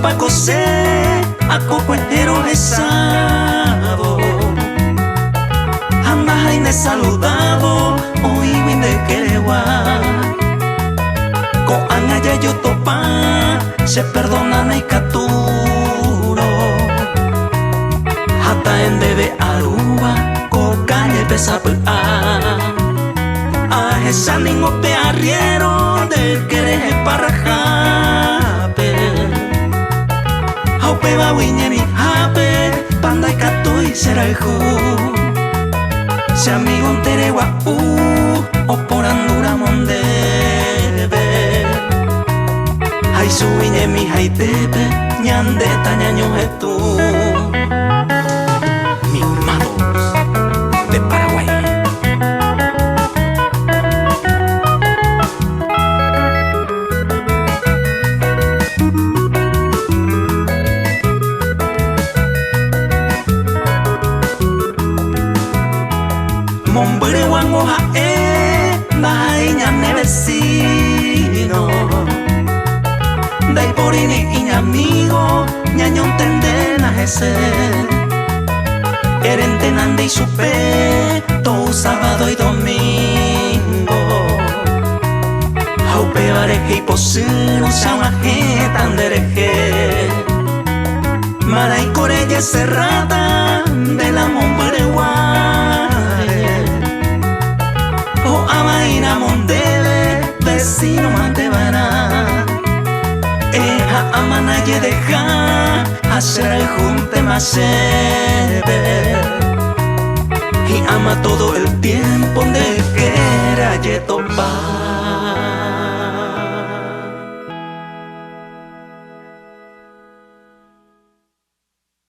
pa' coser a cocuetero rezado. Ambas hay saludado hoy de querewa. Con anga yo topa se perdona y caturo. Hasta en debe aruba con calle pesa a esa niño te arriero del querer para jape. Aupe va wiñe jape panda y catu y será el ju. Se amigo un teregua o por andura mondebe. Ay su wiñe mi jaitepe ñande tañaño tú. Mis manos de Paraguay. Mombere wangoja bahainya ne vecino. Dai porini iña amigo ñaño tendena ese. Erentenande y supe todo sábado y domingo. Aupe bareje y posino sa una tan dereje. Mara y corelle cerrada de la Mombere o amaina mondele vecino mantevana. Eja amanaye deja hacer el junte más sebe. Y ama todo el tiempo de que era ye topar.